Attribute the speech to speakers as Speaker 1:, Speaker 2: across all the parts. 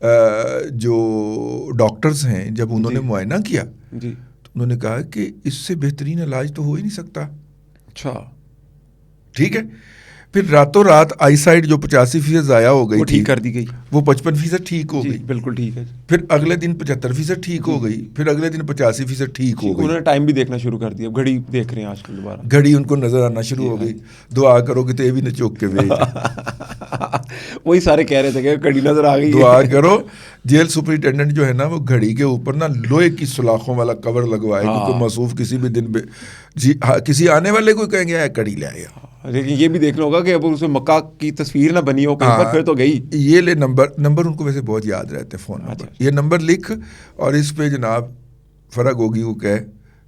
Speaker 1: جو ڈاکٹرز ہیں جب انہوں نے معائنہ کیا
Speaker 2: جی
Speaker 1: تو انہوں نے کہا کہ اس سے بہترین علاج تو ہو ہی نہیں سکتا.
Speaker 2: اچھا
Speaker 1: ٹھیک ہے. پھر راتوں رات آئی سائٹ جو 85% ضائع ہو گئی
Speaker 2: وہ
Speaker 1: تھی
Speaker 2: ٹھیک کر دی گئی,
Speaker 1: وہ 55% ٹھیک ہو
Speaker 2: جی
Speaker 1: گئی.
Speaker 2: بالکل ٹھیک ہے.
Speaker 1: پھر اگلے دن 75% ٹھیک ہو گئی. پھر اگلے دن 85% ٹھیک ہو
Speaker 2: انہوں
Speaker 1: گئی.
Speaker 2: نے ٹائم بھی دیکھنا شروع کر دیا, گھڑی دیکھ رہے ہیں آج کل دوبارہ,
Speaker 1: گھڑی ان کو نظر آنا شروع ہو گئی. دعا کرو کہ تو یہ بھی نہ چوک کے بھیج.
Speaker 2: وہی سارے کہہ رہے تھے کہ گھڑی نظر آ گئی.
Speaker 1: دعا کرو جیل سپرنٹینڈنٹ جو ہے نا وہ گھڑی کے اوپر نا لوہے کی سلاخوں والا کور لگوائے کہ کوئی موصوف کسی بھی دن کسی آنے والے کو کہیں گے گھڑی لے آیا.
Speaker 2: لیکن یہ بھی دیکھنا ہوگا کہ اب اس میں مکہ کی تصویر نہ بنی ہو کہیں پر, پھر تو گئی.
Speaker 1: یہ لے نمبر ان کو ویسے بہت یاد رہتے ہیں, فون نمبر. یہ نمبر لکھ اور اس پہ جناب فرق ہوگی وہ کہے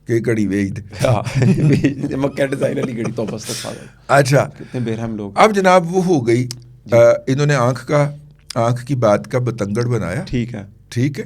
Speaker 1: کہ گھڑی بھیج دے.
Speaker 2: مکہ ڈیزائن والی گھڑی تو بس تک.
Speaker 1: اچھا
Speaker 2: کتنے بےرحم لوگ.
Speaker 1: اب جناب وہ ہو گئی, انہوں نے آنکھ کی بات کا بتنگڑ بنایا.
Speaker 2: ٹھیک ہے.
Speaker 1: ٹھیک ہے.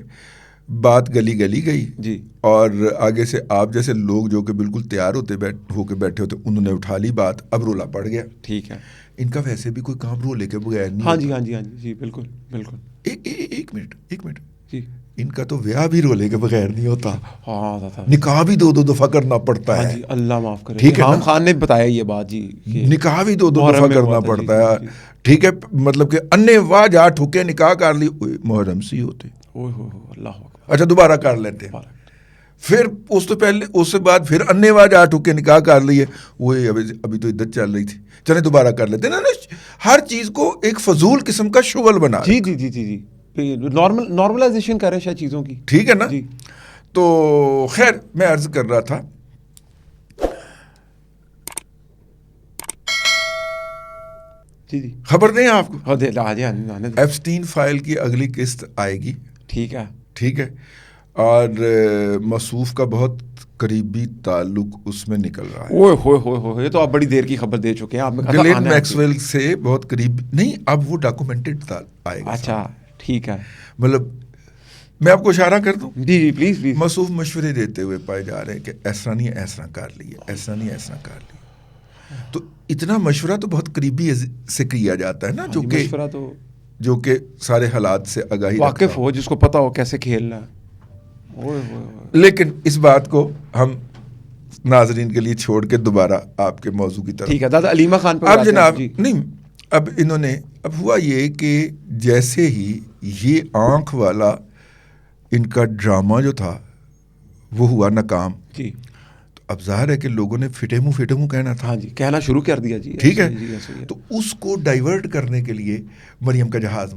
Speaker 1: بات گلی گئی
Speaker 2: جی.
Speaker 1: اور آگے سے آپ جیسے لوگ جو کہ بالکل تیار ہو کے بیٹھے ہوتے انہوں نے اٹھا لی بات. اب رولا پڑ گیا.
Speaker 2: ٹھیک ہے.
Speaker 1: ان کا ویسے بھی کوئی کام رولے کے بغیر نہیں.
Speaker 2: ہاں جی ہاں جی ہاں جی بالکل بالکل.
Speaker 1: ایک منٹ
Speaker 2: جی.
Speaker 1: ان کا تو بیاہ بھی رولے کے بغیر نہیں ہوتا.
Speaker 2: ہاں
Speaker 1: نکاح بھی 2 دفعہ کرنا پڑتا ہے.
Speaker 2: جی اللہ معاف کرے.
Speaker 1: ٹھیک ہے.
Speaker 2: امام خان نے بتایا یہ بات. جی
Speaker 1: نکاح بھی 2 دفعہ کرنا پڑتا ہے. ٹھیک ہے. مطلب کہ انے واہ جا ٹھوکے نکاح کر لی محرم سی ہوتے.
Speaker 2: اللہ.
Speaker 1: اچھا دوبارہ کر لیتے. پھر اس تو پہلے اس سے بعد پھر انے واج آ ٹھوکے نکاح کر لیے. وہ ابھی تو عدت چل رہی تھی, چلے دوبارہ کر لیتے نا. ہر چیز کو ایک فضول قسم کا شغل بنا.
Speaker 2: جی جی جی جی جی نارملائزیشن کر رہے ہیں شاید چیزوں کی.
Speaker 1: ٹھیک ہے نا.
Speaker 2: جی.
Speaker 1: تو خیر میں عرض کر رہا تھا
Speaker 2: جی
Speaker 1: خبر دیں آپ کو
Speaker 2: ایپسٹین
Speaker 1: فائل کی اگلی قسط آئے گی.
Speaker 2: ٹھیک ہے.
Speaker 1: ٹھیک ہے. اور موصوف کا بہت قریبی تعلق اس میں نکل رہا ہے.
Speaker 2: یہ تو آپ بڑی دیر کی خبر دے چکے ہیں.
Speaker 1: گلین میکسویل سے بہت قریب نہیں, اب وہ ڈاکومنٹڈ آئے گا.
Speaker 2: اچھا ٹھیک ہے.
Speaker 1: مطلب میں آپ کو اشارہ کر دوں.
Speaker 2: جی جی پلیز.
Speaker 1: موصوف مشورے دیتے ہوئے پائے جا رہے ہیں کہ ایسا نہیں ایسا کر لیے, ایسا نہیں ایسا کر لیے. تو اتنا مشورہ تو بہت قریبی سے کیا جاتا ہے نا, جو کہ سارے حالات سے آگاہی
Speaker 2: واقف ہو, جس کو پتا ہو کیسے کھیلنا ہے.
Speaker 1: لیکن اس بات کو ہم ناظرین کے لیے چھوڑ کے دوبارہ آپ کے موضوع کی طرف.
Speaker 2: ٹھیک ہے. دادا علیمہ خان پر
Speaker 1: اب جناب نہیں, اب ہوا یہ کہ جیسے ہی یہ آنکھ والا ان کا ڈرامہ جو تھا وہ ہوا ناکام.
Speaker 2: جی.
Speaker 1: تو اب ظاہر ہے کہ لوگوں نے فٹے منہ کہنا تھا.
Speaker 2: ہاں جی کہنا شروع کر دیا. جی
Speaker 1: ٹھیک ہے. تو اس کو ڈائیورٹ کرنے کے لیے مریم کا جہاز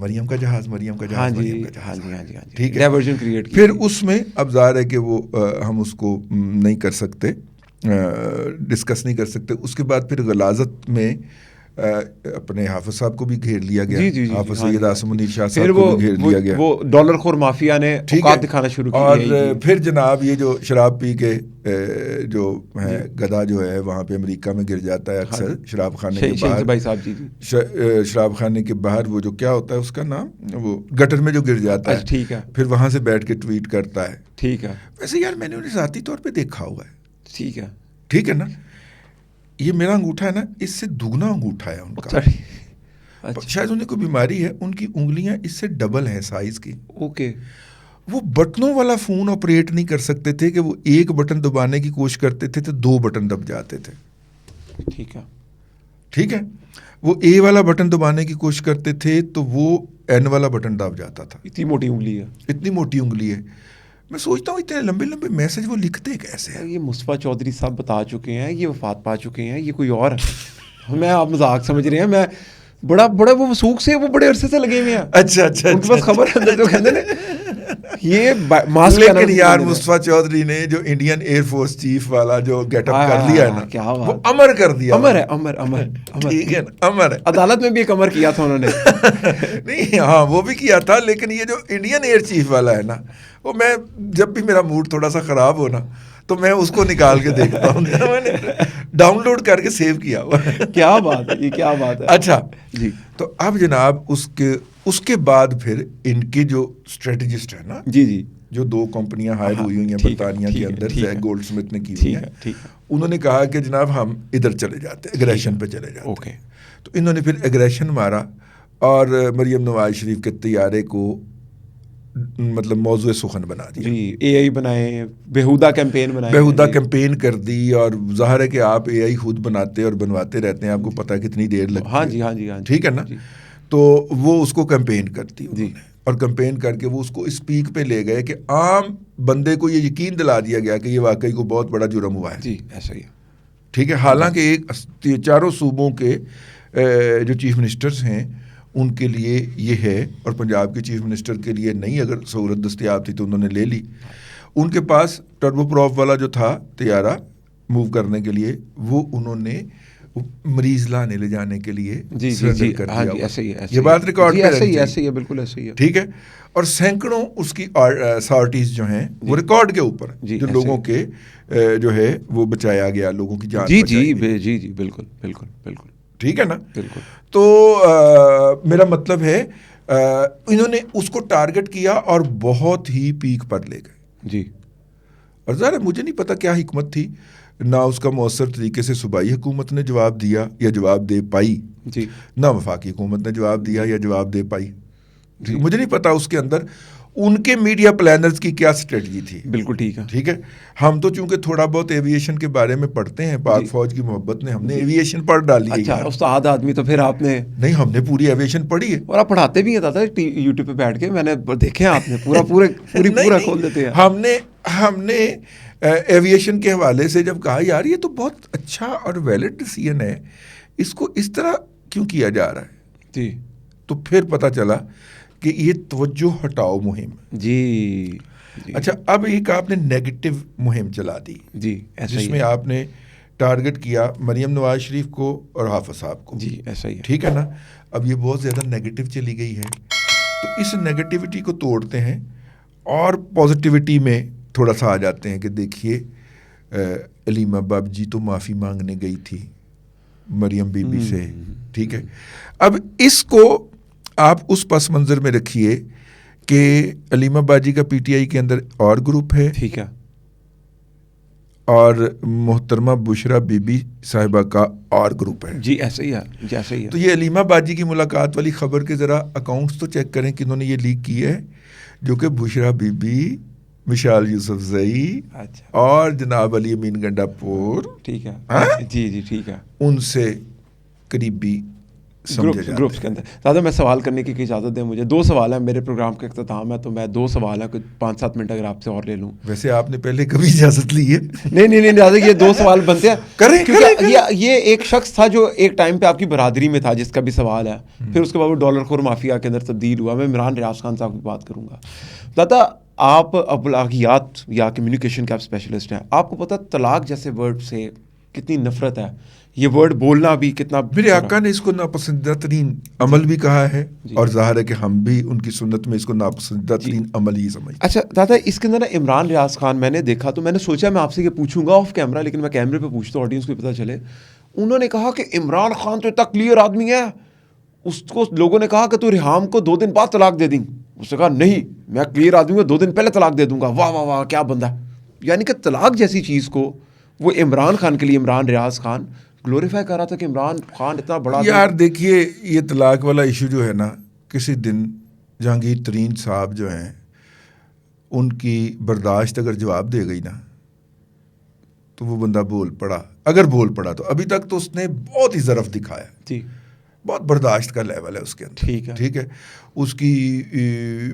Speaker 1: ٹھیک ہے.
Speaker 2: Diversion create.
Speaker 1: پھر اس میں اب ظاہر ہے کہ وہ ہم اس کو نہیں کر سکتے, ڈسکس نہیں کر سکتے. اس کے بعد پھر غلاظت میں اپنے حافظ صاحب کو بھی گھیر لیا گیا. حافظ سید عاصم منیر شاہ صاحب کو بھی گھیر لیا گیا.
Speaker 2: وہ ڈالر خور مافیا نے اوقات دکھانا شروع کیا.
Speaker 1: اور پھر جناب یہ جو شراب پی کے جو ہے گدھا جو ہے وہاں پہ امریکہ میں گر جاتا ہے اکثر شراب خانے کے باہر. شراب خانے کے باہر وہ جو کیا ہوتا ہے اس کا نام, وہ گٹر میں جو گر جاتا ہے.
Speaker 2: ٹھیک ہے.
Speaker 1: پھر وہاں سے بیٹھ کے ٹویٹ کرتا ہے.
Speaker 2: ٹھیک ہے.
Speaker 1: ویسے یار میں نے انہیں ذاتی طور پہ دیکھا ہوا ہے.
Speaker 2: ٹھیک ہے.
Speaker 1: ٹھیک ہے نا. یہ میرا انگوٹھا ہے نا, اس سے دگنا انگوٹھا ہے ان کا. شاید انہیں کوئی بیماری ہے, ان کی انگلیاں اس سے ڈبل ہیں سائز کی.
Speaker 2: اوکے.
Speaker 1: وہ بٹنوں والا فون آپریٹ نہیں کر سکتے تھے کہ وہ ایک بٹن دبانے کی کوشش کرتے تھے تو 2 بٹن دب جاتے تھے.
Speaker 2: ٹھیک ہے.
Speaker 1: ٹھیک ہے. وہ اے والا بٹن دبانے کی کوشش کرتے تھے تو وہ این والا بٹن دب جاتا تھا.
Speaker 2: اتنی موٹی
Speaker 1: انگلی ہے. میں سوچتا ہوں اتنے لمبے میسج وہ لکھتے کیسے ہیں.
Speaker 2: یہ مصطفیٰ چودھری صاحب بتا چکے ہیں, یہ وفات پا چکے ہیں, یہ کوئی اور میں آپ مذاق سمجھ رہے ہیں. میں بڑا وہ وثوق سے وہ بڑے عرصے سے لگے ہوئے ہیں.
Speaker 1: اچھا
Speaker 2: ان کے پاس خبر ہے جو کہتے ہیں یہ
Speaker 1: لیکن یار مصطفیٰ چودھری نے جو انڈین ایئر فورس چیف والا جو گیٹ اپ کر لیا ہے نا,
Speaker 2: کیا
Speaker 1: وہ امر کر دیا.
Speaker 2: امر
Speaker 1: ٹھیک ہے نا, امر ہے.
Speaker 2: عدالت میں بھی ایک امر کیا تھا انہوں نے.
Speaker 1: نہیں ہاں وہ بھی کیا تھا, لیکن یہ جو انڈین ایئر چیف والا ہے نا, وہ میں جب بھی میرا موڈ تھوڑا سا خراب ہو نا تو میں اس کو نکال کے دیکھتا ہوں. میں نے ڈاؤن لوڈ کر کے سیو کیا ہوا.
Speaker 2: کیا بات ہے, یہ کیا بات ہے.
Speaker 1: اچھا جی. تو اب جناب اس کے بعد پھر ان کے جو اسٹریٹجسٹ ہیں نا,
Speaker 2: جی
Speaker 1: جو 2 کمپنیاں ہائر ہوئی ہوئی ہیں برطانیہ کے اندر, زیک گولڈ سمتھ نے کی ہوئی ہیں, انہوں نے کہا کہ جناب ہم ادھر چلے جاتے ہیں, ایگریشن پہ چلے جاتے ہیں. تو انہوں نے پھر ایگریشن مارا اور مریم نواز شریف کے طیارے کو مطلب موضوع سخن بنا دیا.
Speaker 2: جی اے آئی بنائے, بیہودہ کیمپین بنائے,
Speaker 1: بیہودہ کیمپین کر دی. اور ظاہر ہے کہ آپ اے آئی خود بناتے اور بنواتے رہتے ہیں, آپ کو پتہ ہے کتنی دیر لگتی ہے.
Speaker 2: ہاں جی ہاں جی ہاں جی,
Speaker 1: ٹھیک ہے نا. تو وہ اس کو کیمپین کرتی انہوں نے, اور کیمپین کر کے وہ اس کو اس پیک پہ لے گئے کہ عام بندے کو یہ یقین دلا دیا گیا کہ یہ واقعی کو بہت بڑا جرم ہوا ہے.
Speaker 2: جی ایسا ہی ہے.
Speaker 1: ٹھیک ہے. حالانکہ ایک چاروں صوبوں کے جو چیف منسٹرز ہیں ان کے لیے یہ ہے, اور پنجاب کے چیف منسٹر کے لیے نہیں, اگر سہولت دستیاب تھی تو انہوں نے لے لی. ان کے پاس ٹربو پروپ والا جو تھا طیارہ موو کرنے کے لیے, وہ انہوں نے مریض لانے لے جانے کے لیے سرنڈر کر دیا. یہ بات ریکارڈ پہ رہنی چاہیے.
Speaker 2: ایسے ہی ہے, بالکل ایسے ہی ہے.
Speaker 1: ٹھیک ہے. اور سینکڑوں اس کی سارٹیز جو ہیں وہ ریکارڈ کے اوپر, جو لوگوں کے جو ہے وہ بچایا گیا, لوگوں کی جان بچائی گئی.
Speaker 2: جی جی بالکل بالکل بالکل.
Speaker 1: ٹھیک ہے نا.
Speaker 2: بالکل.
Speaker 1: تو میرا مطلب ہے انہوں نے اس کو ٹارگٹ کیا اور بہت ہی پیک پر لے گئے.
Speaker 2: جی.
Speaker 1: اور ظاہر مجھے نہیں پتا کیا حکمت تھی, نہ اس کا مؤثر طریقے سے صوبائی حکومت نے جواب دیا یا جواب دے پائی,
Speaker 2: جی,
Speaker 1: نہ وفاقی حکومت نے جواب دیا یا جواب دے پائی. مجھے نہیں پتا اس کے اندر ان کے میڈیا پلانرز کی کیا اسٹریٹجی تھی.
Speaker 2: بالکل ٹھیک ہے.
Speaker 1: ٹھیک ہے. ہم تو چونکہ تھوڑا بہت ایویشن کے بارے میں پڑھتے ہیں, پاک فوج کی محبت نے ہم نے ایویشن پڑھ ڈالی ہے.
Speaker 2: اچھا استاد آدمی تو پھر آپ نے
Speaker 1: نہیں, ہم نے پوری ایویشن پڑھی ہے.
Speaker 2: اور آپ پڑھاتے بھی ہیں دادا یوٹیوب پہ بیٹھ کے, میں نے دیکھے ہیں آپ نے پورا کھول دیتے ہیں.
Speaker 1: ہم نے ایویشن کے حوالے سے جب کہا یار یہ تو بہت اچھا اور ویلڈ ڈیسیژن ہے, اس کو اس طرح کیوں کیا جا رہا ہے,
Speaker 2: جی,
Speaker 1: تو پھر پتہ چلا کہ یہ توجہ ہٹاؤ مہم.
Speaker 2: جی.
Speaker 1: اچھا, اب ایک آپ نے نیگیٹو مہم چلا دی.
Speaker 2: جی,
Speaker 1: جس میں آپ نے ٹارگٹ کیا مریم نواز شریف کو اور حافظ صاحب کو.
Speaker 2: جی ایسا ہی ہے.
Speaker 1: ٹھیک ہے نا. اب یہ بہت زیادہ نیگیٹو چلی گئی ہے, تو اس نیگیٹیوٹی کو توڑتے ہیں اور پازیٹیوٹی میں تھوڑا سا آ جاتے ہیں کہ دیکھیے علیمہ باب جی تو معافی مانگنے گئی تھی مریم بی بی سے. ٹھیک ہے. اب اس کو آپ اس پس منظر میں رکھیے کہ علیمہ باجی کا پی ٹی آئی کے اندر اور گروپ ہے.
Speaker 2: ٹھیک ہے.
Speaker 1: اور محترمہ بشرا بی بی صاحبہ کا اور گروپ ہے.
Speaker 2: جی ایسا ہی ہے, جیسا ہی ہے.
Speaker 1: تو یہ علیمہ باجی کی ملاقات والی خبر کے ذرا اکاؤنٹس تو چیک کریں کہ انہوں نے یہ لیک کی ہے, جو کہ بشرا بی بی, مشال یوسف زئی اور جناب علی امین گنڈا پور,
Speaker 2: ٹھیک ہے, جی جی ٹھیک ہے,
Speaker 1: ان سے قریبی
Speaker 2: گروپس کے اندر. دادا میں سوال کرنے کی اجازت دیں مجھے, 2 سوال ہیں, میرے پروگرام کا اختتام ہے تو میں 2 سوال ہیں, 5-7 منٹ اگر آپ سے اور لے لوں.
Speaker 1: ویسے آپ نے پہلے کبھی اجازت لی ہے؟
Speaker 2: نہیں دادا, یہ 2 سوال بنتے ہیں.
Speaker 1: کریں.
Speaker 2: یہ ایک شخص تھا جو ایک ٹائم پہ آپ کی برادری میں تھا, جس کا بھی سوال ہے, پھر اس کے بعد وہ ڈالر خور مافیا کے اندر تبدیل ہوا. میں عمران ریاض خان صاحب کی بات کروں گا. دادا آپ ابلاغیات یا کمیونیکیشن کے آپ اسپیشلسٹ ہیں, آپ کو پتہ طلاق جیسے ورڈ سے کتنی نفرت ہے, یہ ورڈ بولنا بھی کتنا. میرے
Speaker 1: آقا نے اس کو ناپسندیدہ ترین عمل بھی کہا ہے, اور ظاہر ہے کہ ہم بھی ان کی سنت میں اس کو ناپسندیدہ ترین عمل ہی سمجھتے.
Speaker 2: اچھا دادا, اس کے اندر نا عمران ریاض خان میں نے دیکھا تو میں نے سوچا میں آپ سے یہ پوچھوں گا آف کیمرہ, لیکن میں کیمرے پہ پوچھتا ہوں آڈینس کو پتہ چلے. انہوں نے کہا کہ عمران خان تو اتنا کلیئر آدمی ہے, اس کو لوگوں نے کہا کہ تو ریحام کو 2 دن بعد طلاق دے دیں. اس نے کہا نہیں, میں کلیئر آدمی ہوں, 2 دن پہلے طلاق دے دوں گا. واہ واہ واہ کیا بندہ. یعنی کہ طلاق جیسی چیز کو وہ عمران خان کے لیے, عمران ریاض خان گلوریفائی کر رہا تھا کہ عمران خان اتنا بڑا.
Speaker 1: یار دیکھیے, یہ طلاق والا ایشو جو ہے نا, کسی دن جہانگیر ترین صاحب جو ہیں ان کی برداشت اگر جواب دے گئی نا, تو وہ بندہ بول پڑا. اگر بول پڑا تو ابھی تک تو اس نے بہت ہی ظرف دکھایا.
Speaker 2: جی,
Speaker 1: بہت برداشت کا لیول ہے اس کے اندر. ٹھیک ہے. اس کی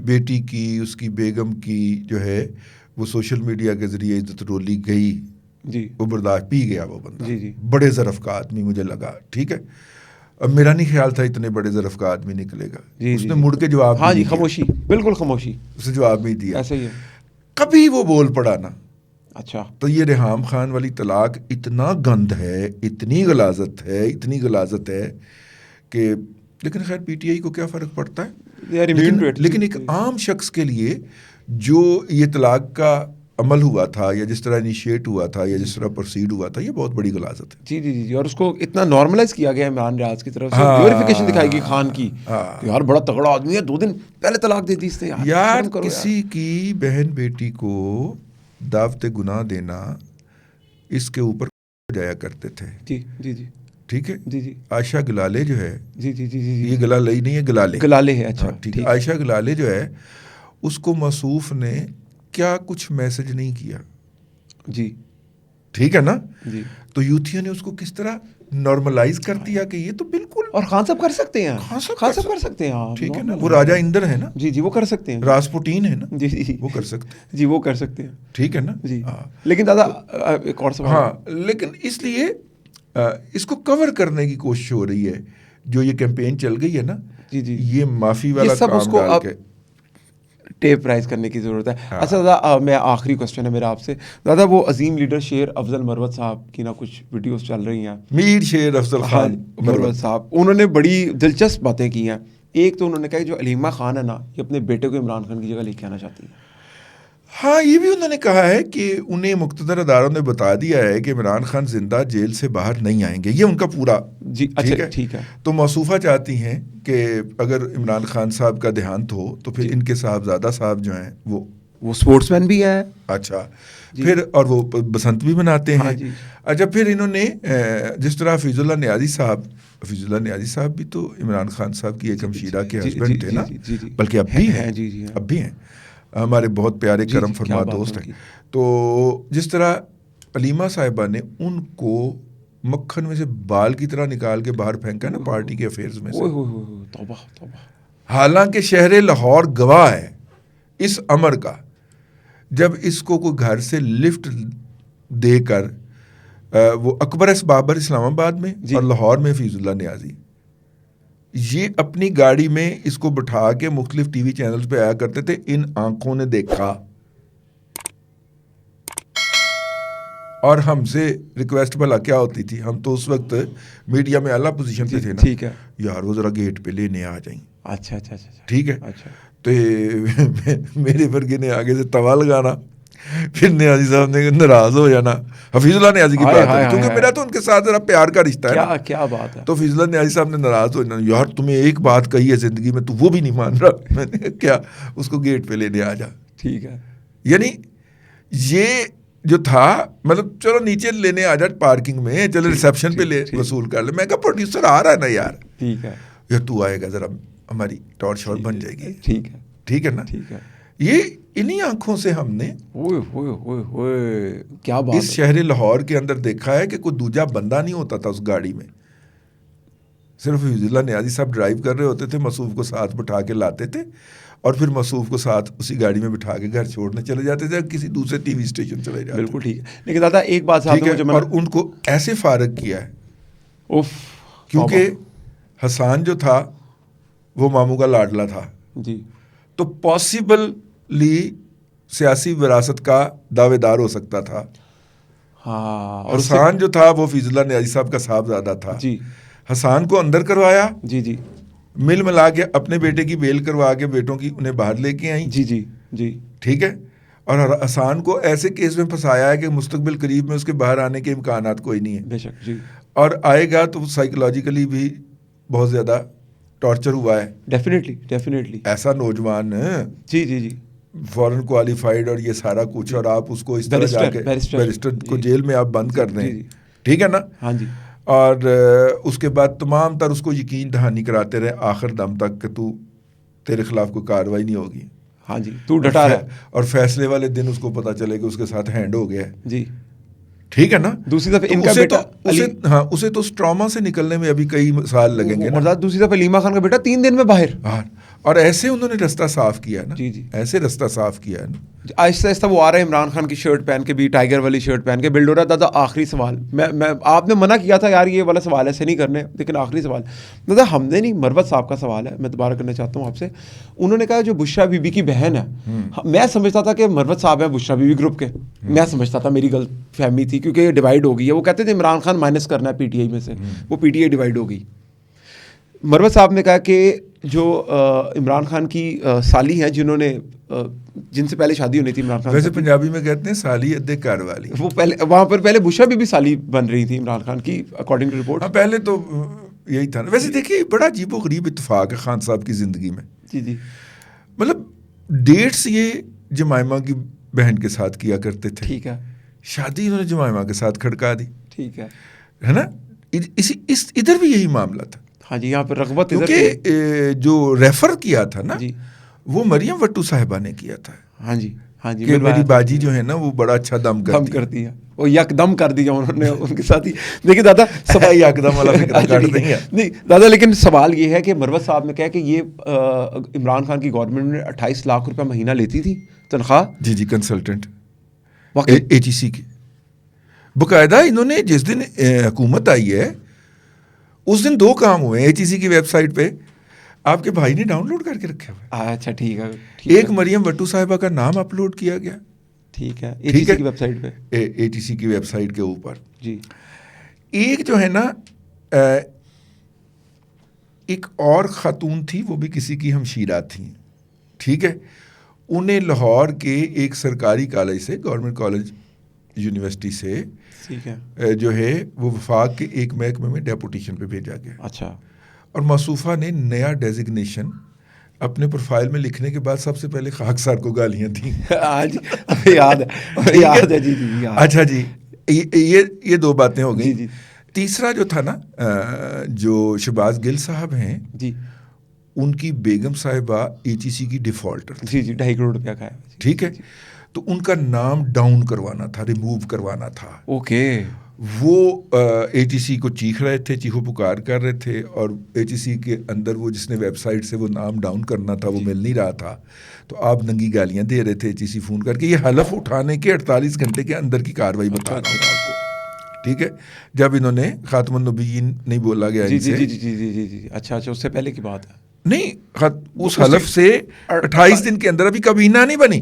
Speaker 1: بیٹی کی, اس کی بیگم کی جو ہے وہ سوشل میڈیا کے ذریعے عزت رولی گئی.
Speaker 2: جی,
Speaker 1: وہ برداشت پی گیا وہ بندہ.
Speaker 2: جی,
Speaker 1: بڑے ظرف کا آدمی مجھے لگا. ٹھیک ہے. اب میرا نہیں خیال تھا اتنے بڑے ظرف کا آدمی نکلے گا. اس نے مڑ کے جواب,
Speaker 2: ہاں جی, خاموشی, بالکل خاموشی,
Speaker 1: اسے جواب نہیں دیا.
Speaker 2: ایسا ہی ہے.
Speaker 1: کبھی وہ بول پڑا نا.
Speaker 2: اچھا,
Speaker 1: تو یہ ریحام خان والی طلاق اتنا گند ہے, اتنی غلاظت ہے کہ, لیکن خیر پی ٹی آئی کو کیا فرق پڑتا ہے. لیکن ایک عام شخص کے لیے جو یہ طلاق کا عمل ہوا تھا, یا جس طرح انیشیٹ ہوا تھا, یا جس طرح پروسیڈ ہوا تھا, یہ بہت بڑی غلاظت ہے.
Speaker 2: جی جی جی, اور اس کو اتنا نارملائز کیا گیا عمران ریاض کی طرف سے, گلوریفیکیشن دکھائی گئی خان کی, یار بڑا تگڑا آدمی ہے, 2 دن پہلے طلاق دے دی اس نے.
Speaker 1: یار کسی کی بہن بیٹی کو دعوت گناہ دینا, اس کے اوپر جایا کرتے تھے.
Speaker 2: جی جی جی,
Speaker 1: ٹھیک ہے.
Speaker 2: جی جی,
Speaker 1: عائشہ گلالے جو ہے,
Speaker 2: جی جی جی جی,
Speaker 1: یہ گلالے نہیں ہے, گلالے
Speaker 2: ہے. اچھا
Speaker 1: ٹھیک ہے. عائشہ گلالے جو ہے اس کو موصوف نے کیا کچھ میسج نہیں کیا.
Speaker 2: جی
Speaker 1: ٹھیک ہے نا.
Speaker 2: جی
Speaker 1: تو یوتھیوں نے اس کو کس طرح نارملائز کر دیا کہ یہ تو بالکل.
Speaker 2: اور خان صاحب کر سکتے ہیں, خان صاحب کر سکتے ہیں.
Speaker 1: ٹھیک ہے نا, وہ راجا اندر ہے نا.
Speaker 2: جی جی وہ کر سکتے ہیں.
Speaker 1: راسپوٹین ہے نا.
Speaker 2: جی جی
Speaker 1: وہ کر سکتے ہیں.
Speaker 2: جی وہ کر سکتے ہیں.
Speaker 1: ٹھیک ہے نا.
Speaker 2: جی لیکن دادا ایک اور سوال.
Speaker 1: ہاں لیکن اس لیے اس کو کور کرنے کی کوشش ہو رہی ہے جو یہ کیمپین چل گئی ہے نا.
Speaker 2: جی جی
Speaker 1: یہ معافی والا
Speaker 2: سب اس
Speaker 1: کام
Speaker 2: کو
Speaker 1: ڈال کے
Speaker 2: ٹیپ رائز کرنے کی ضرورت ہے. اچھا دادا میں آخری کوشچن ہے میرا آپ سے. دادا وہ عظیم لیڈر شیر افضل مروت صاحب کی نا کچھ ویڈیوز چل رہی ہیں,
Speaker 1: میر شیر افضل خان
Speaker 2: مروت صاحب, انہوں نے بڑی دلچسپ باتیں کی ہیں. ایک تو انہوں نے کہا کہ جو علیمہ خان ہے نا یہ اپنے بیٹے کو عمران خان کی جگہ لے کے آنا چاہتی ہے.
Speaker 1: ہاں یہ بھی انہوں نے کہا ہے کہ انہیں مقتدر اداروں نے بتا دیا ہے کہ عمران خان زندہ جیل سے باہر نہیں آئیں گے. یہ ان کا پورا
Speaker 2: جی اچھا ٹھیک ہے.
Speaker 1: تو موصوفہ چاہتی ہیں کہ اگر عمران خان صاحب کا دیہانت ہو تو پھر ان کے صاحبزادہ صاحب جو ہیں
Speaker 2: وہ سپورٹس مین بھی ہے.
Speaker 1: اچھا پھر اور وہ بسنت بھی مناتے ہیں. اچھا پھر انہوں نے جس طرح حفیظ اللہ نیازی صاحب بھی تو عمران خان صاحب کی ایک ہمشیرہ کے ہسبینڈ تھے نا, بلکہ اب بھی ہیں. اب بھی ہیں, ہمارے بہت پیارے کرم فرما دوست ہیں. تو جس طرح علیمہ صاحبہ نے ان کو مکھن میں سے بال کی طرح نکال کے باہر پھینکا نا پارٹی کے افیئرز میں سے, حالانکہ شہر لاہور گواہ ہے اس امر کا. جب اس کو کوئی گھر سے لفٹ دے کر وہ اکبر ایس بابر اسلام آباد میں اور لاہور میں حفیظ اللہ نیازی, یہ اپنی گاڑی میں اس کو بٹھا کے مختلف ٹی وی چینلز پہ آیا کرتے تھے. ان آنکھوں نے دیکھا اور ہم سے ریکویسٹ بھلا کیا ہوتی تھی, ہم تو اس وقت میڈیا میں اعلیٰ پوزیشن پہ تھے نا.
Speaker 2: ٹھیک ہے
Speaker 1: یار وہ ذرا گیٹ پہ لینے آ جائیں.
Speaker 2: اچھا اچھا اچھا
Speaker 1: ٹھیک ہے.
Speaker 2: اچھا
Speaker 1: تو میرے ورگے نے آگے سے توا لگانا, پھر نیازی صاحب نے ناراض ہو جانا. حفیظ اللہ نیازی کی بات ہے کیونکہ میرا تو ان کے ساتھ ذرا پیار کا رشتہ ہے.
Speaker 2: کیا بات ہے.
Speaker 1: تو حفیظ اللہ نیازی صاحب نے ناراض ہو جانا, یار تمہیں ایک بات کہی ہے زندگی میں تو وہ بھی نہیں مان رہا. میں نے کیا, اس کو گیٹ پہ لینے آ جا.
Speaker 2: ٹھیک ہے.
Speaker 1: یعنی یہ جو تھا مطلب چلو نیچے لینے آ جا پارکنگ میں, چلو ریسیپشن پہ لے وصول کر لے. میں کہا پروڈیوسر آ رہا ہے نا یار. ٹھیک ہے یار تو آئے گا ذرا ہماری ٹارچ شارٹ بن جائے گی. ٹھیک ہے. ٹھیک ہے نا. ٹھیک ہے. یہ انہی آنکھوں سے ہم نے
Speaker 2: کیا بات
Speaker 1: اس شہر لاہور کے اندر دیکھا ہے کہ کوئی دوجا بندہ نہیں ہوتا تھا اس گاڑی میں, صرف حفیظ اللہ نیازی صاحب ڈرائیو کر رہے ہوتے تھے, مصوف کو ساتھ بٹھا کے لاتے تھے اور پھر مصوف کو ساتھ اسی گاڑی میں بٹھا کے گھر چھوڑنے چلے جاتے تھے, کسی دوسرے ٹی وی اسٹیشن چلے جاتے.
Speaker 2: بالکل ٹھیک ہے. لیکن دادا ایک بات
Speaker 1: ٹھیک ہے, اور ان کو ایسے فارغ کیا ہے کیونکہ حسان جو تھا وہ ماموں کا لاڈلا تھا.
Speaker 2: جی.
Speaker 1: تو پاسبلی سیاسی وراثت کا دعوے دار ہو سکتا تھا.
Speaker 2: ہاں.
Speaker 1: حسان جو تھا وہ حفیظ اللہ نیازی صاحب کا صاحبزادہ تھا.
Speaker 2: جی. حسان
Speaker 1: کو اندر کروایا.
Speaker 2: جی جی.
Speaker 1: مل ملا کے اپنے بیٹے کی بیل کروا کے بیٹوں کی انہیں باہر لے کے آئیں.
Speaker 2: جی جی جی.
Speaker 1: ٹھیک ہے. اور حسان کو ایسے کیس میں پھنسایا ہے کہ مستقبل قریب میں اس کے باہر آنے کے امکانات کوئی نہیں ہے.
Speaker 2: بے شک. جی.
Speaker 1: اور آئے گا تو سائیکولوجیکلی بھی بہت زیادہ ٹارچر ہوا ہے.
Speaker 2: ڈیفینیٹلی
Speaker 1: ایسا نوجوان
Speaker 2: جی جی جی
Speaker 1: فورن کوالیفائڈ اور یہ سارا کچھ, اور آپ اس کو اس طرح جا کے بیرسٹر کو جیل میں آپ بند کر دیں. ٹھیک ہے نا.
Speaker 2: ہاں جی.
Speaker 1: اور اس کے بعد تمام تر اس کو یقین دہانی کراتے رہے آخر دم تک کہ تو تیرے خلاف کوئی کارروائی نہیں ہوگی.
Speaker 2: ہاں جی. تو ڈٹا رہا.
Speaker 1: اور فیصلے والے دن اس کو پتہ چلے کہ اس کے ساتھ ہینڈ ہو گیا ہے.
Speaker 2: جی.
Speaker 1: ٹھیک ہے نا.
Speaker 2: دوسری طرف ان کا بیٹا
Speaker 1: اسے تو اس ٹراما سے نکلنے میں ابھی کئی سال لگیں گے نا.
Speaker 2: دوسری طرف علیمہ خان کا بیٹا 3 دن میں باہر.
Speaker 1: اور ایسے انہوں نے رستہ صاف کیا ہے نا.
Speaker 2: جی جی.
Speaker 1: ایسے رستہ صاف کیا ہے نا.
Speaker 2: آہستہ آہستہ وہ آ رہے ہیں عمران خان کی شرٹ پہن کے بھی, ٹائیگر والی شرٹ پہن کے. بلڈ ہو رہا تھا. دادا آخری سوال, میں آپ نے منع کیا تھا یار یہ والا سوال ایسے نہیں کرنے, لیکن آخری سوال دادا ہم نے نہیں, مروت صاحب کا سوال ہے, میں دوبارہ کرنا چاہتا ہوں آپ سے. انہوں نے کہا جو بشرا بی بی کی بہن ہے, میں سمجھتا تھا کہ مروت صاحب ہیں بشرا بی بی گروپ کے, میں سمجھتا تھا, میری غلط فہمی تھی کیونکہ یہ ڈیوائڈ ہو گئی ہے. وہ کہتے تھے عمران خان مائنس کرنا ہے پی ٹی آئی میں سے, وہ پی ٹی آئی ڈیوائڈ ہو گئی. مروت صاحب نے کہا کہ جو عمران خان کی سالی ہیں جن سے پہلے شادی ہونی تھی عمران خان,
Speaker 1: ویسے پنجابی میں کہتے ہیں سالی ادے گھر والی,
Speaker 2: وہ پہلے وہاں پر پہلے بشرا بی بی سالی بن رہی تھی عمران خان کی اکارڈنگ ٹو رپورٹ.
Speaker 1: ہاں پہلے تو یہی تھا نا. ویسے دیکھیے بڑا عجیب و غریب اتفاق ہے خان صاحب کی زندگی میں.
Speaker 2: جی جی.
Speaker 1: مطلب ڈیٹس یہ جمائمہ کی بہن کے ساتھ کیا کرتے تھے.
Speaker 2: ٹھیک ہے.
Speaker 1: شادی انہوں نے جمائمہ کے ساتھ کھڑکا دی.
Speaker 2: ٹھیک ہے
Speaker 1: نا. ادھر بھی یہی معاملہ تھا.
Speaker 2: ہاں جی. یہاں پہ رغبت
Speaker 1: کیونکہ جو ریفر کیا تھا نا,
Speaker 2: جی,
Speaker 1: وہ مریم وٹو صاحبہ نے کیا تھا.
Speaker 2: ہاں جی ہاں جی,
Speaker 1: کہ میری باجی جو ہے نا وہ بڑا اچھا دم
Speaker 2: کرتی ہے, وہ یک دم کر دیا انہوں نے ان کے ساتھ ہی. دیکھیے دادا
Speaker 1: یک دم والا فکر کر دیں گے
Speaker 2: نہیں دادا, لیکن سوال یہ ہے کہ مروت صاحب نے کہا کہ یہ عمران خان کی گورنمنٹ میں 28 لاکھ روپے مہینہ لیتی تھی تنخواہ.
Speaker 1: جی کنسلٹنٹ اے جی سی کی. باقاعدہ انہوں نے جس دن حکومت آئی ہے اس دن 2 کام ہوئے ہیں اے جی سی کی ویب سائٹ پہ, آپ کے بھائی نے ڈاؤن لوڈ کر کے رکھا ہوا ہے.
Speaker 2: اچھا ٹھیک ہے.
Speaker 1: ایک مریم وٹو صاحبہ کا نام اپلوڈ کیا گیا,
Speaker 2: ٹھیک ہے, اے جی سی کی ویب سائٹ پہ,
Speaker 1: اے جی سی کی ویب سائٹ کے اوپر.
Speaker 2: جی
Speaker 1: ایک جو ہے نا ایک اور خاتون تھی, وہ بھی کسی کی ہمشیرہ تھیں, ٹھیک ہے. انہیں لاہور کے ایک سرکاری کالج سے, گورنمنٹ کالج یونیورسٹی سے,
Speaker 2: ٹھیک ہے,
Speaker 1: جو ہے وہ وفاق کے ایک محکمے میں ڈیپوٹیشن پہ بھیجا گیا.
Speaker 2: اچھا.
Speaker 1: اور موصوفہ نے نیا ڈیزگنیشن اپنے پروفائل میں لکھنے کے بعد سب سے پہلے خاک سار کو گالیاں تھیں.
Speaker 2: یاد ہے جی جی.
Speaker 1: اچھا جی, یہ 2 باتیں ہو گئی. تیسرا جو تھا نا, جو شہباز گل صاحب ہیں
Speaker 2: جی,
Speaker 1: ان کی بیگم صاحبہ اے جی سی کی ڈیفالٹر تھی.
Speaker 2: جی 2.5 کروڑ روپیہ کا ہے.
Speaker 1: ٹھیک ہے, تو ان کا نام ڈاؤن کروانا تھا, ریموو کروانا تھا.
Speaker 2: اوکے.
Speaker 1: وہ اے جی سی کو چیخ رہے تھے, چیخو پکار کر رہے تھے, اور اے جی سی کے اندر وہ جس نے ویب سائٹ سے وہ نام ڈاؤن کرنا تھا وہ مل نہیں رہا تھا, تو آپ ننگی گالیاں دے رہے تھے اے جی سی فون کر کے. یہ حلف اٹھانے کے 48 گھنٹے کے اندر کی کاروائی بتا رہا ہوں آپ کو, ٹھیک ہے, جب انہوں نے خاتم النبیین نہیں بولا گیا ان سے.
Speaker 2: جی. اچھا اس سے پہلے کی بات ہے.
Speaker 1: نہیں, اس حلف سے 28 دن کے اندر ابھی کبینہ نہیں بنی,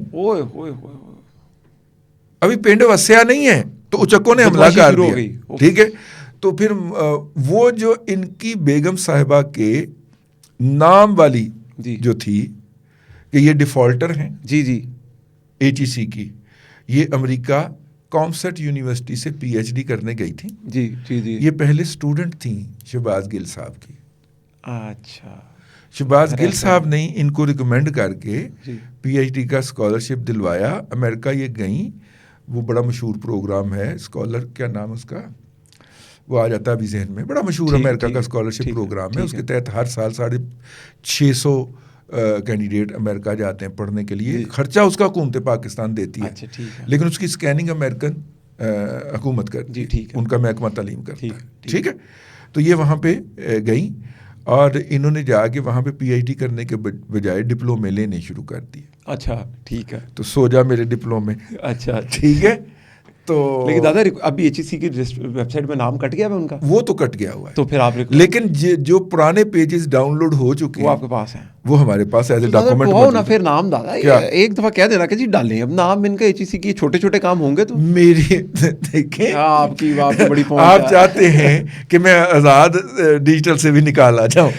Speaker 1: ابھی پنڈ وسیا نہیں ہے, تو اچکوں نے حملہ کر دیا. ٹھیک ہے, تو پھر وہ جو ان کی بیگم صاحبہ کے نام والی جو تھی کہ یہ ڈیفالٹر ہیں
Speaker 2: جی جی
Speaker 1: اے جی سی کی, یہ امریکہ کامسٹ یونیورسٹی سے پی ایچ ڈی کرنے گئی تھی.
Speaker 2: جی جی جی.
Speaker 1: یہ پہلے اسٹوڈنٹ تھیں شہباز گل صاحب کی.
Speaker 2: اچھا.
Speaker 1: شہباز گل صاحب نے ان کو ریکمینڈ کر کے پی ایچ ڈی کا اسکالرشپ دلوایا. امریکہ یہ گئیں, وہ بڑا مشہور پروگرام ہے, اسکالر کیا نام اس کا, وہ آ جاتا ہے ابھی ذہن میں, بڑا مشہور امریکہ کا اسکالرشپ پروگرام ہے. اس کے تحت ہر سال 650 کینڈیڈیٹ امریکہ جاتے ہیں پڑھنے کے لیے. خرچہ اس کا حکومت پاکستان دیتی ہے, لیکن اس کی اسکیننگ امریکن حکومت کرتی ہے, ان کا محکمہ تعلیم کرتا ہے. ٹھیک ہے, تو یہ وہاں پہ گئیں اور انہوں نے جا کے وہاں پہ پی ایچ ڈی کرنے کے بجائے ڈپلومے لینے شروع کر دیے.
Speaker 2: اچھا ٹھیک ہے,
Speaker 1: تو سو جا میرے ڈپلومے.
Speaker 2: اچھا
Speaker 1: ٹھیک ہے. تو
Speaker 2: لیکن دادا ابھی ایچ ای سی کی ویب سائٹ میں نام کٹ گیا ہے ان کا,
Speaker 1: وہ تو کٹ گیا ہوا ہے,
Speaker 2: تو پھر آپ
Speaker 1: لیکن جو پرانے پیجز ڈاؤن لوڈ ہو چکے ہیں
Speaker 2: وہ آپ کے پاس ہیں,
Speaker 1: وہ ہمارے پاس ایز اے ڈاکومنٹ
Speaker 2: ہو نا. پھر نام دادا ایک دفعہ کہہ دینا کہ جی ڈالیں, اب نام ان کا ایچ ای سی کی چھوٹے چھوٹے کام ہوں گے تو
Speaker 1: میری دیکھیں
Speaker 2: آپ کی بات بڑی
Speaker 1: آپ چاہتے ہیں کہ میں آزاد ڈیجیٹل سے بھی نکال آ جاؤں.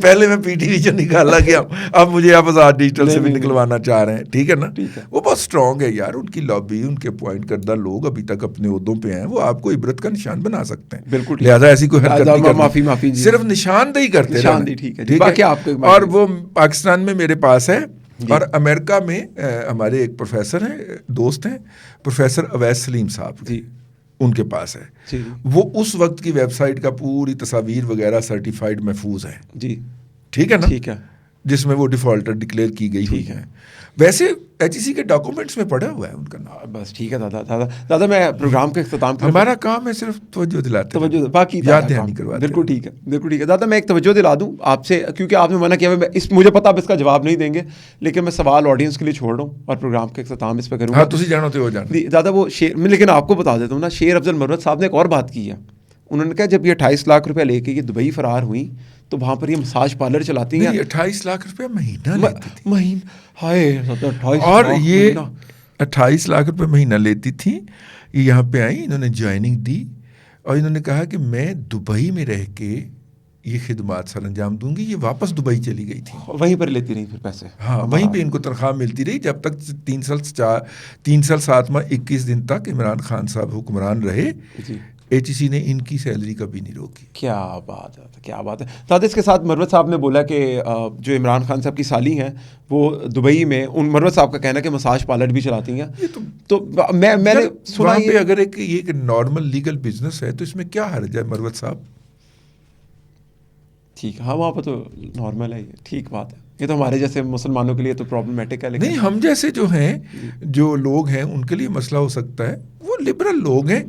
Speaker 1: پہلے میں پی ٹی وی سے نکالا گیا, اب مجھے آپ آزاد ڈیجیٹل سے بھی نکلوانا چاہ رہے ہیں. ٹھیک ہے نا, وہ بہت اسٹرانگ ہے یار, ان کی لابی, ان کے اپوائنٹ کردہ لوگ ابھی تک اپنے عہدوں پہ ہیں, وہ آپ کو عبرت کا نشان بنا سکتے ہیں. بالکل, لہٰذا ایسی کوئی حرکت نہیں کرنی, صرف نشاندہی کرتے رہنا. ٹھیک ہے, اور وہ پاکستان میں میرے پاس ہے, اور امریکہ میں ہمارے ایک پروفیسر ہیں, دوست ہیں, پروفیسر اویس سلیم صاحب, ان کے پاس ہے. وہ اس وقت کی ویب سائٹ کا پوری تصاویر وغیرہ سرٹیفائڈ محفوظ ہیں. جی ٹھیک ہے نا, ٹھیک ہے, جس میں وہ ڈیفالٹر ڈکلیئر کی گئی ہوئی ہیں. ویسے ایچ ای سی کے ڈاکومنٹس میں پڑا ہوا ہے ان کا نام.
Speaker 2: بس ٹھیک ہے دادا میں پروگرام کے اختتام کی
Speaker 1: ہمارا کام ہے صرف توجہ دلاتے,
Speaker 2: توجہ باقی
Speaker 1: یاد دہانی کرواتے.
Speaker 2: بالکل ٹھیک ہے, بالکل ٹھیک ہے دادا. میں ایک توجہ دلا دوں آپ سے, کیونکہ آپ نے منع کیا, مجھے پتا آپ اس کا جواب نہیں دیں گے, لیکن میں سوال آڈینس کے لیے چھوڑ رہا ہوں اور پروگرام کے اختتام اس پہ کروں گا.
Speaker 1: ہاں تسی جانو تو ہو جانا
Speaker 2: دادا. وہ شیر میں لیکن آپ کو بتا دیتا ہوں نا, شیر افضل مروت صاحب نے ایک اور بات کی ہے. انہوں نے کہا جب یہ 28 لاکھ روپیہ لے کے یہ دبئی فرار ہوئی تو وہاں پر یہ مساج پارلر چلاتی ہیں.
Speaker 1: 28 لاکھ روپیہ مہینہ لیتی
Speaker 2: تھی. ہائے,
Speaker 1: اور یہ 28 لاکھ روپے مہینہ لیتی تھی. یہ یہاں پہ آئی, انہوں نے جوائننگ دی, اور انہوں نے کہا کہ میں دبئی میں رہ کے یہ خدمات سر انجام دوں گی. یہ واپس دبئی چلی گئی تھی,
Speaker 2: وہیں پر لیتی رہی پھر پیسے.
Speaker 1: ہاں, وہیں پہ ان کو تنخواہ ملتی رہی جب تک 3 سال 7 ماہ 21 دن تک عمران خان صاحب حکمران رہے. ایچ ای سی نے ان کی سیلری کبھی نہیں روکی.
Speaker 2: کیا بات ہے, کیا بات ہے دادا. اس کے ساتھ مروت صاحب نے بولا کہ جو عمران خان صاحب کی سالی ہیں وہ دبئی میں, ان مروت صاحب کا کہنا ہے کہ مساج پارلر بھی چلاتی ہیں. تو میں نے سنا
Speaker 1: پہ اگر ایک نارمل لیگل بزنس ہے تو اس میں کیا حرج ہے مروت صاحب.
Speaker 2: ٹھیک ہے, ہاں وہاں پہ تو نارمل ہے, ٹھیک بات ہے. یہ تو ہمارے جیسے مسلمانوں کے لیے تو پرابلمٹک ہے، لیکن
Speaker 1: نہیں، ہم جیسے جو ہیں جو لوگ ہیں ان کے لیے مسئلہ ہو سکتا ہے، وہ لبرل لوگ ہیں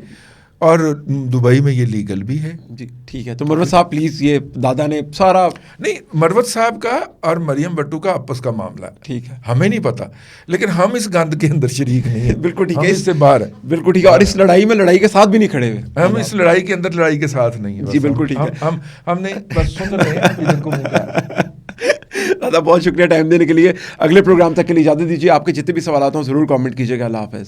Speaker 1: اور دبئی میں یہ لیگل بھی ہے.
Speaker 2: جی ٹھیک ہے. تو مروت صاحب پلیز، یہ دادا نے سارا
Speaker 1: نہیں، مروت صاحب کا اور مریم بٹو کا آپس کا معاملہ ہے،
Speaker 2: ٹھیک ہے،
Speaker 1: ہمیں نہیں پتا، لیکن ہم اس گند کے اندر شریک نہیں ہیں.
Speaker 2: بالکل ٹھیک
Speaker 1: ہم
Speaker 2: ہے،
Speaker 1: اس سے باہر ہیں.
Speaker 2: بالکل ٹھیک ہے. اور اس لڑائی میں لڑائی کے ساتھ بھی نہیں کھڑے ہوئے،
Speaker 1: ہم اس لڑائی کے اندر لڑائی کے ساتھ نہیں ہیں.
Speaker 2: جی بالکل ٹھیک ہے.
Speaker 1: ہم نے بس سن رہے ہیں ادھر کو منہ پہ آ رہا ہے.
Speaker 2: دادا بہت شکریہ ٹائم دینے کے لیے. اگلے پروگرام تک کے لیے اجازت دیجیے. آپ کے جتنے بھی سوالات ہوں ضرور کامنٹ کیجیے گا. اللہ حافظ.